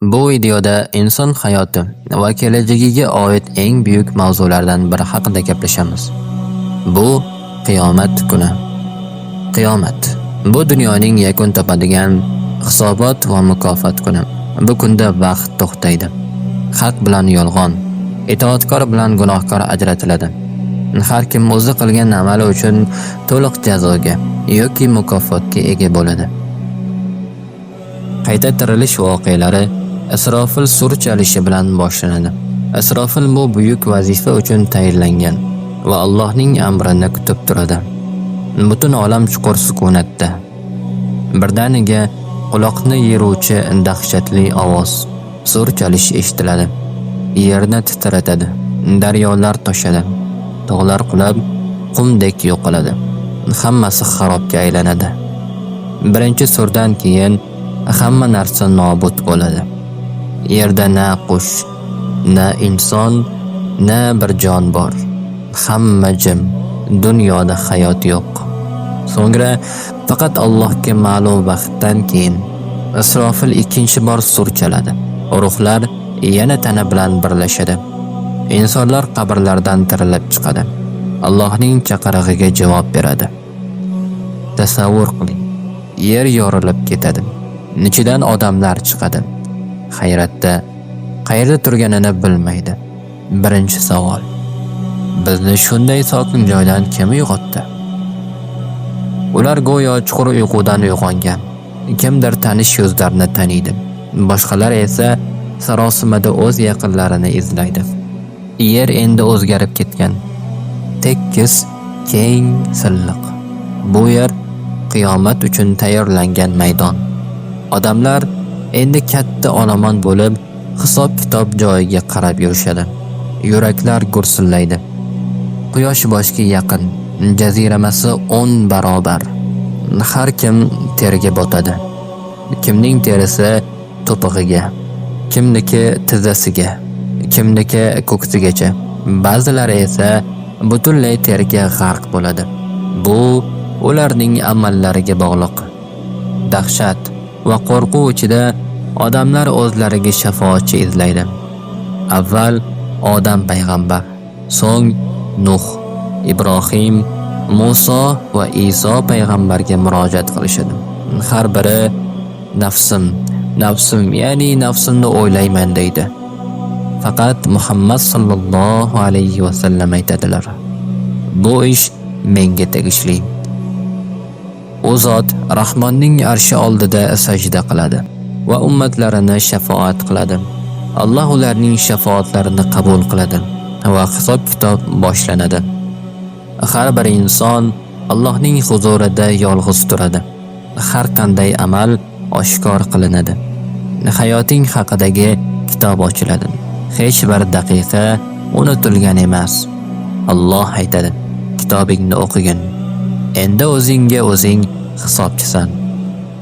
Bu videoda inson hayoti va kelajagiga oid eng buyuk mavzulardan biri haqida gaplashamiz. Bu qiyomat kuni. Qiyomat bu dunyoning yakun topadigan hisobot va mukofot kuni. Bu kunda vaqt to'xtaydi. Haq bilan yolg'on, itoatkor bilan gunohkor ajratiladi. Har kim o'zi qilgan amali uchun to'liq jazoga yoki mukofotga ega bo'ladi. Qayta tirilish voqealari Isrofil sur chalishi bilan boshlanadi. Isrofil bu buyuk vazifa uchun tayinlangan va Allohning amrini kutib turadi. Butun olam chuqur sukunatda. Birdaniga quloqni yeruvchi dahshatli ovoz, sur chalish eshitiladi. Yerni titratadi, daryolar toshadi, tog'lar qulab, qumdek yo'qoladi. Hammasi xarobga aylanadi. Birinchi surdan keyin hamma narsa nobud bo'ladi. Yerda na qush, na inson, na bir jon bor. Hamma jim, dunyoda hayot yo'q. So'ngra faqat Allohga ma'lum vaqtdan keyin Isrofil ikkinchi bor sur chaladi. Ruhlar yana tana bilan birlashadi. Insonlar qabrlardan tirilib chiqadi. Allohning chaqirig'iga javob beradi. Tasavvur qiling. Yer yorilib ketadi. Ichidan odamlar chiqadi. Hayratda qayerda turganini bilmaydi. Birinchi savol: bizni shunday sokin joydan kim uyg'otdi? Ular go'yo chuqur uyqudan uyg'ongan. Kimdir tanish yuzlarni taniydi. Boshqalar esa sarosimada o'z yaqinlarini izlaydi. Yer endi o'zgarib ketgan. Tekis, keng, silliq. Bu yer qiyomat uchun tayyorlangan maydon. Odamlar endi katta olomon bo'lib, hisob-kitob joyiga qarab yurishadi. Yuraklar gursillaydi. Quyosh boshga yaqin, jaziramasi 10 barobar. Har kim terga botadi. Kimning terisi to'pig'iga, kimniki tizzasiga, kimniki ko'ksigacha. Ba'zilari esa butunlay terga g'arq bo'ladi. Bu ularning amallariga bog'liq. Dahshat va qo'rquv ichida odamlar o'zlariga shafoatchi izlaydi. Avval Odam payg'ambar, so'ng Nuh, Ibrohim, Muso va Iso payg'ambarga murojaat qilishadi. Har biri nafsim, ya'ni nafsimni o'ylayman deydi. Faqat Muhammad sallallohu alayhi va sallam aytadilar: bu ish menga tegishli. U zot Rahmonning arshi oldida sajda qiladi va ummatlarini shafaat qiladi. Alloh ularning shafaatlarini qabul qiladi va hisob-kitob boshlanadi. Har bir inson Allohning huzurida yolg'iz turadi. Har qanday amal oshkor qilinadi. Hayoting haqidagi kitob ochiladi. Hech bir daqiqa unutilgan emas. Alloh aytadi: kitobingni o'qigin. Endi o'zingga o'zing hisobchisan.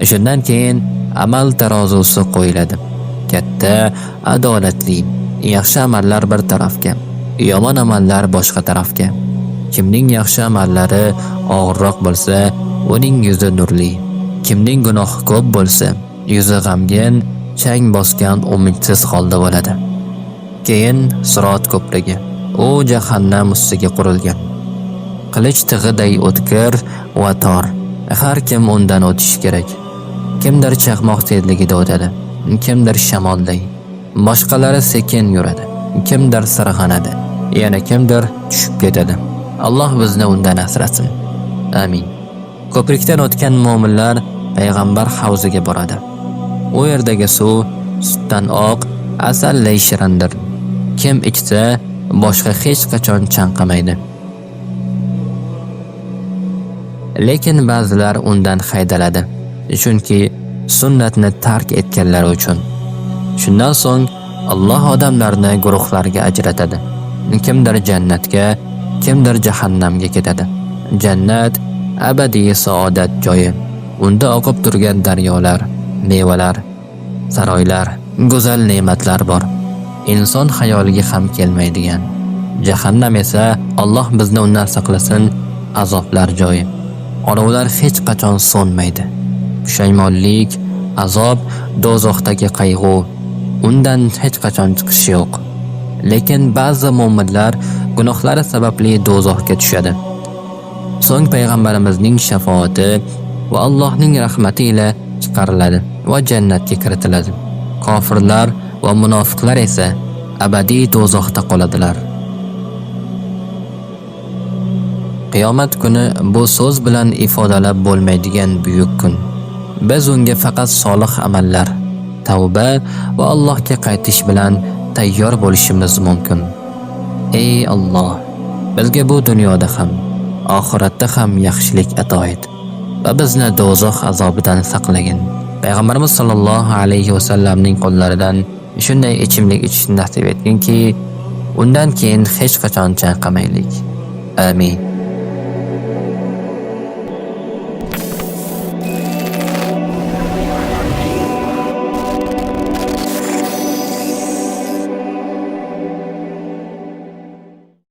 Shundan keyin amal tarozusi qo'yiladi. Katta, adolatli, yaxshi amallar bir tarafga, yomon amallar boshqa tarafga. Kimning yaxshi amallari og'irroq bo'lsa, uning yuzi nurli. Kimning gunohi ko'p bo'lsa, yuzi g'amgin, chang bosgan, umidsiz holda bo'ladi. Keyin Sirot ko'prigi, u jahannam ustiga qurilgan. Qilich tig'iday o'tkir va tor. Har kim undan o'tishi kerak. Kimdir chaqmoq tezligida o'tadi, kimdir shamolday. Boshqalari sekin yuradi, kimdir sirg'anadi, yana kimdir tushib ketadi. Alloh bizni undan asrasin. Amin. Ko'prikdan o'tgan mu'minlar payg'ambar havziga boradi. U yerdagi suv sutdan oq, asallay shirindir. Kim ichsa, boshqa hech qachon chanqamaydi. Lekin ba'zilar undan haydaladi, chunki sunnatni tark etganlar uchun. Shundan so'ng Alloh odamlarni guruhlarga ajratadi. Kimdir jannatga, kimdir jahannamga ketadi. Jannat abadiy saodat joyi. Unda oqib turgan daryolar, mevalar, saroylar, go'zal ne'matlar bor. Inson xayoliga ham kelmaydigan. Jahannam esa, Alloh bizni undan saqlasin, azoblar joyi. Olovlar hech qachon so'nmaydi. Pushaymonlik, azob, do'zaxdagi qayg'u, undan hech qachon chiqish yo'q. Lekin ba'zi mu'minlar gunohlari sababli do'zaxga tushadi. So'ng payg'ambarimizning shafoati va Allohning rahmati ila chiqariladi va jannatga kiritiladi. Kofirlar va munofiqlar esa abadiy do'zaxda qoladilar. Qiyomat kuni bu so'z bilan ifodalab bo'lmaydigan buyuk kun. Biz unga faqat solih amallar, tavba va Allohga qaytish bilan tayyor bo'lishimiz mumkin. Ey Alloh, bizga bu dunyoda ham, oxiratda ham yaxshilik ato et va bizni do'zax azobidan saqlagin. Payg'ambarimiz sollallohu alayhi va sallamning qo'llaridan shunday ichimlik ichishni nasib etginki, undan keyin hech qachon chanqamaylik. Amin.